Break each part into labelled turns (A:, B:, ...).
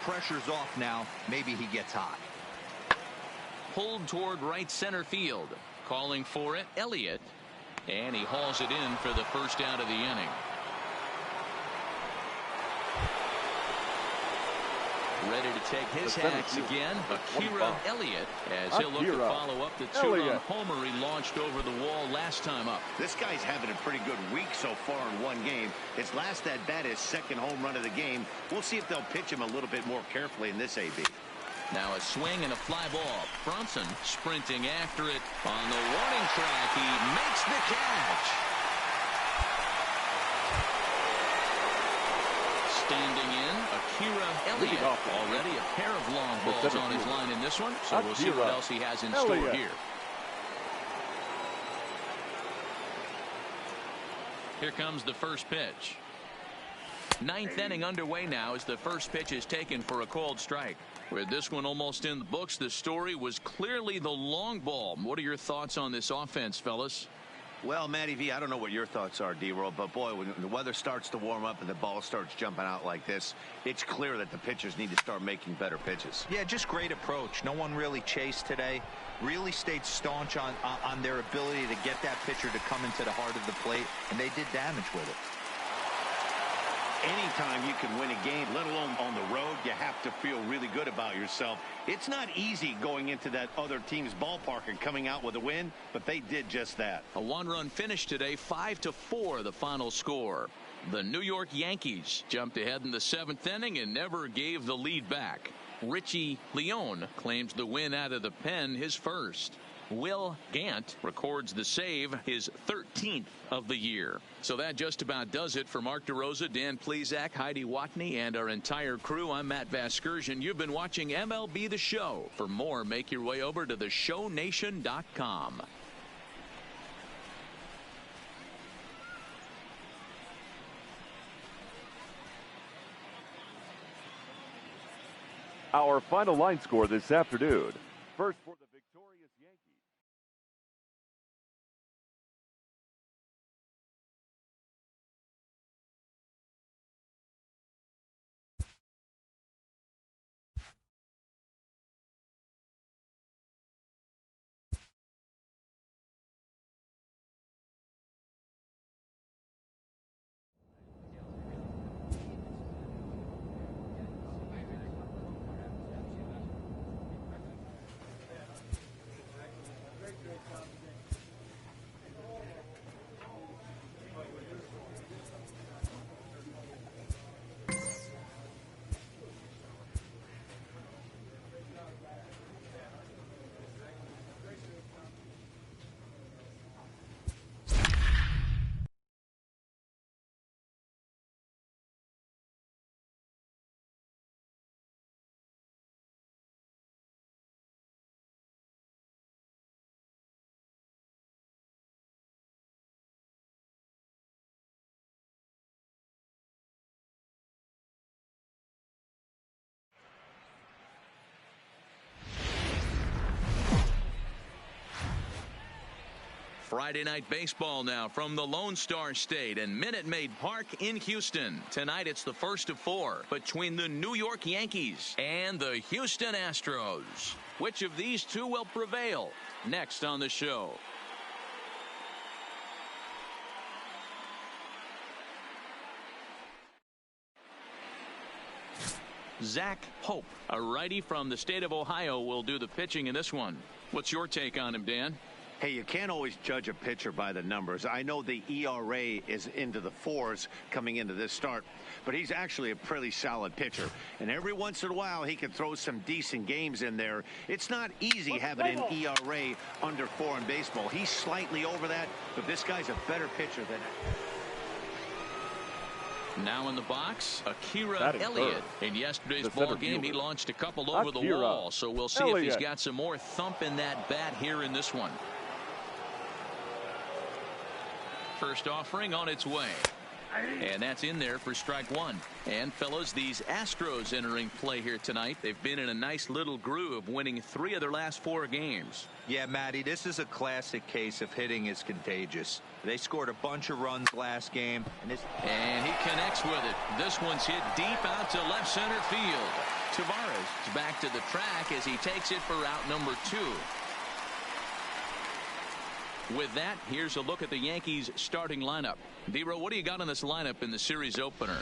A: Pressure's off now. Maybe he gets hot.
B: Pulled toward right center field. Calling for it, Elliott. And he hauls it in for the first out of the inning. Ready to take his hacks again, Akira Elliott, as he'll look to follow up the two-run homer he launched over the wall last time up.
C: This guy's having a pretty good week so far in one game. His last at-bat, his second home run of the game. We'll see if they'll pitch him a little bit more carefully in this AB.
B: Now a swing and a fly ball. Bronson sprinting after it on the warning track. He makes the catch. Standing in, Akira Elliott. Already a pair of long balls on his line in this one, so we'll see what else he has in store here. Here comes the first pitch. Ninth inning underway now as the first pitch is taken for a called strike. With this one almost in the books, the story was clearly the long ball. What are your thoughts on this offense, fellas?
C: Well, Matty V, I don't know what your thoughts are, D-Roll, but boy, when the weather starts to warm up and the ball starts jumping out like this, it's clear that the pitchers need to start making better pitches.
A: Yeah, just great approach. No one really chased today. Really stayed staunch on their ability to get that pitcher to come into the heart of the plate, and they did damage with it.
C: Anytime you can win a game, let alone on the road, you have to feel really good about yourself. It's not easy going into that other team's ballpark and coming out with a win, but they did just that.
B: A one-run finish today, 5-4 the final score. The New York Yankees jumped ahead in the seventh inning and never gave the lead back. Richie Leone claims the win out of the pen, his first. Will Gant records the save, his 13th of the year. So that just about does it for Mark DeRosa, Dan Plesac, Heidi Watney, and our entire crew. I'm Matt Vasgersian. You've been watching MLB The Show. For more, make your way over to theshownation.com.
D: Our final line score this afternoon. First for the victorious Yankees.
B: Friday night baseball now from the Lone Star State and Minute Maid Park in Houston. Tonight it's the first of four between the New York Yankees and the Houston Astros. Which of these two will prevail? Next on the show. Zach Hope, a righty from the state of Ohio, will do the pitching in this one. What's your take on him, Dan?
C: Hey, you can't always judge a pitcher by the numbers. I know the ERA is into the fours coming into this start, but he's actually a pretty solid pitcher. And every once in a while, he can throw some decent games in there. It's not easy having an ERA under 4 in baseball. He's slightly over that, but this guy's a better pitcher than
B: Now in the box, Akira Elliott. In yesterday's ball game, he launched a couple over the wall, so we'll see if he's got some more thump in that bat here in this one. First offering on its way. And that's in there for strike one. And fellows, these Astros entering play here tonight. They've been in a nice little groove, winning 3 of their last 4 games.
A: Yeah, Matty, this is a classic case of hitting is contagious. They scored a bunch of runs last game.
B: And he connects with it. This one's hit deep out to left center field. Tavares is back to the track as he takes it for out number 2. With that, here's a look at the Yankees starting lineup. Dero, what do you got on this lineup in the series opener?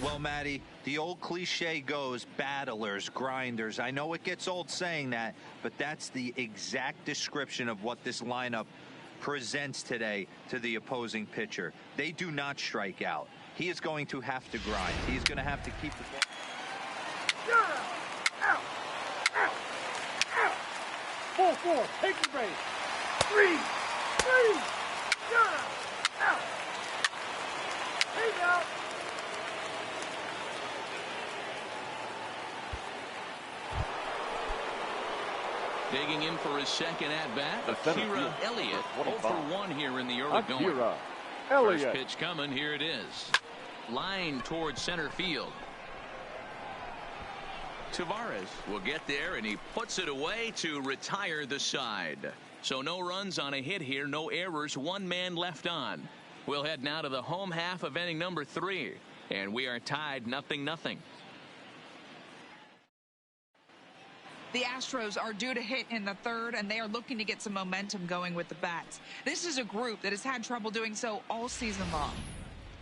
A: Well, Matty, the old cliche goes battlers, grinders. I know it gets old saying that, but that's the exact description of what this lineup presents today to the opposing pitcher. They do not strike out. He is going to have to grind. He's going to have to keep the ball.
E: Four, take the break. 3, out. Take out.
B: Digging in for his second at-bat, Akira Elliott, 0 for 1 here in the early going. First pitch coming, here it is. Line towards center field. Tavares will get there, and he puts it away to retire the side. So no runs on a hit here, no errors, 1 man left on. We'll head now to the home half of inning number 3, and we are tied 0-0.
F: The Astros are due to hit in the 3rd, and they are looking to get some momentum going with the bats. This is a group that has had trouble doing so all season long.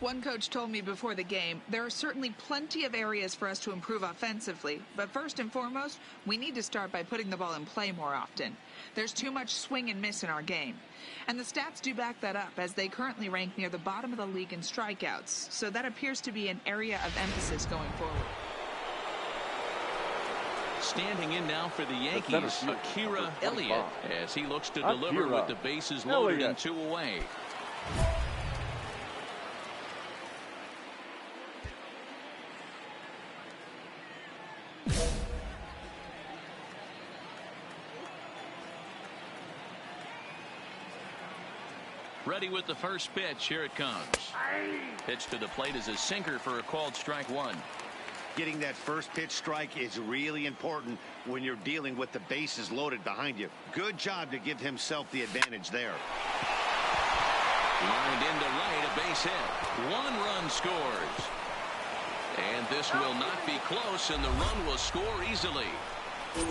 F: One coach told me before the game, there are certainly plenty of areas for us to improve offensively, but first and foremost, we need to start by putting the ball in play more often. There's too much swing and miss in our game. And the stats do back that up, as they currently rank near the bottom of the league in strikeouts, so that appears to be an area of emphasis going forward.
B: Standing in now for the Yankees, Akira Elliott, as he looks to deliver with the bases loaded and 2 away. Ready with the first pitch. Here it comes. Pitch to the plate is a sinker for a called strike 1.
C: Getting that first pitch strike is really important when you're dealing with the bases loaded behind you. Good job to give himself the advantage there.
B: Lined into right, a base hit. 1 run scores. And this will not be close, and the run will score easily.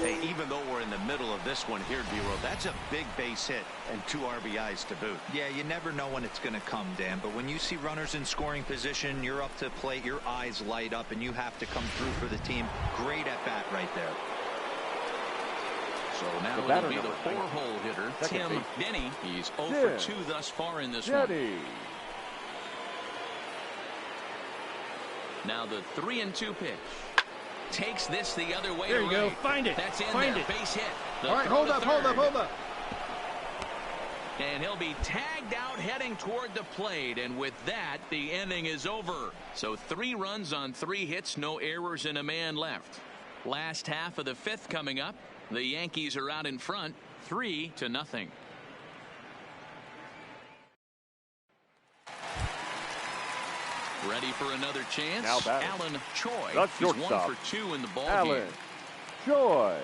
C: Hey, even though we're in the middle of this one here, Dero, that's a big base hit and 2 RBIs to boot.
A: Yeah, you never know when it's going to come, Dan, but when you see runners in scoring position, you're up to plate, your eyes light up, and you have to come through for the team. Great at bat right there.
B: So now it'll be the 4-hole hitter, Tim Denny. He's 0 for 2 thus far in this one. Now the 3-2 pitch. Takes this the other way.
E: There you go. Find it.
B: That's in
E: Find
B: there.
E: it.
B: Base hit.
E: All right, hold up.
B: And he'll be tagged out heading toward the plate. And with that, the inning is over. So 3 runs on 3 hits, no errors, and a man left. Last half of the 5th coming up. The Yankees are out in front, 3-0. Ready for another chance. Alan Choi. He's 1 for 2 in the ball game.
D: Choi.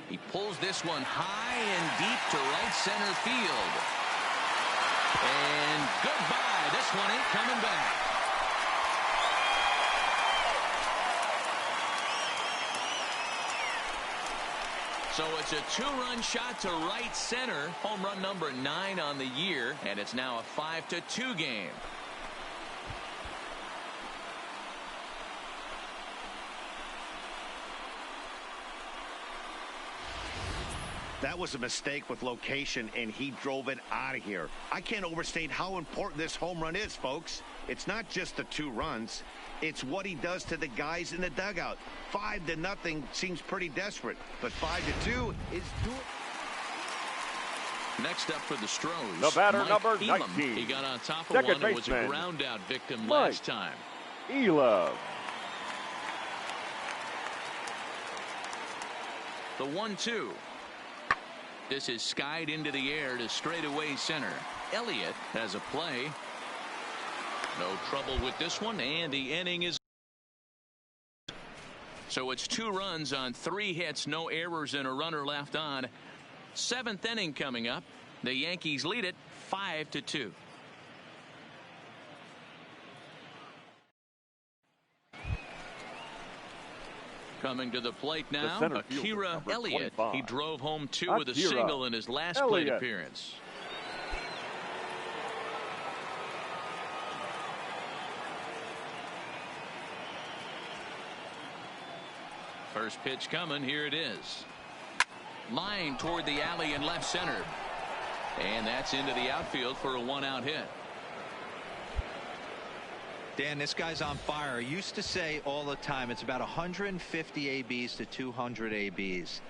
B: He pulls this one high and deep to right center field. And goodbye. This one ain't coming back. So it's a 2-run shot to right center. Home run number 9 on the year. And it's now a 5-2 game.
C: That was a mistake with location, and he drove it out of here. I can't overstate how important this home run is, folks. It's not just the 2 runs. It's what he does to the guys in the dugout. 5-0 seems pretty desperate, but 5-2 is doing.
B: Next up for the Stros,
D: the batter,
B: Mike
D: number
B: Elam.
D: 19.
B: He got on top of
D: Second
B: one and was a
D: baseman,
B: ground out victim
D: Mike
B: last time.
D: Elam.
B: The 1-2. This is skied into the air to straightaway center. Elliott has a play. No trouble with this one, and the inning is. So it's 2 runs on 3 hits, no errors, and a runner left on. 7th inning coming up. The Yankees lead it 5-2. Coming to the plate now, Akira Elliott. He drove home 2 with a single in his last plate appearance. First pitch coming. Here it is. Line toward the alley in left center. And that's into the outfield for a 1-out hit.
A: Dan, this guy's on fire. I used to say all the time it's about 150 ABs to 200 ABs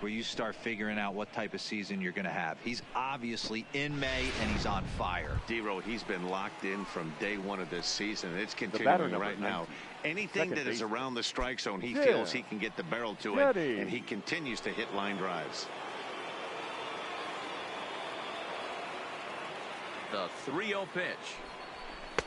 A: where you start figuring out what type of season you're going to have. He's obviously in May and he's on fire.
C: D-Row, he's been locked in from day one of this season. It's continuing right now. Anything that is around the strike zone, he feels he can get the barrel to it, and he continues to hit line drives.
B: The 3-0 pitch.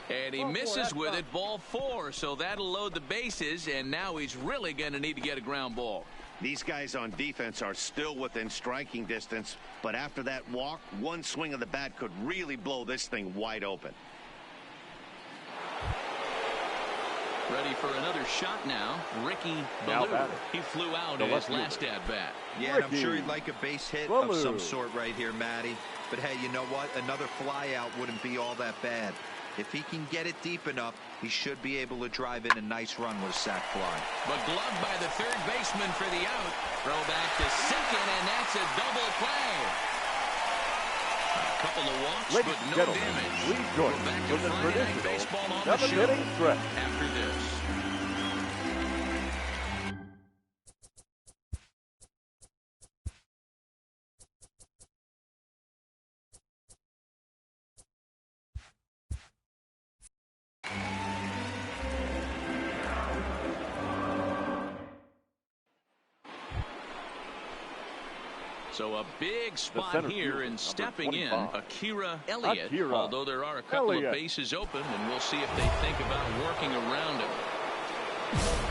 B: And he misses with it, ball 4, so that'll load the bases, and now he's really going to need to get a ground ball.
C: These guys on defense are still within striking distance, but after that walk, one swing of the bat could really blow this thing wide open.
B: Ready for another shot now, Ricky Ballou. He flew out in his last at-bat.
A: Yeah, and I'm sure he'd like a base hit of some sort right here, Matty. But hey, you know what? Another fly out wouldn't be all that bad. If he can get it deep enough, he should be able to drive in a nice run with a sac fly.
B: But gloved by the third baseman for the out. Throw back to second, and that's a double play. A couple of walks, but no damage. We're back to Friday Night Baseball on the show after this. So a big spot here, and stepping in, Akira Elliott. Although there are a couple of bases open, and we'll see if they think about working around him.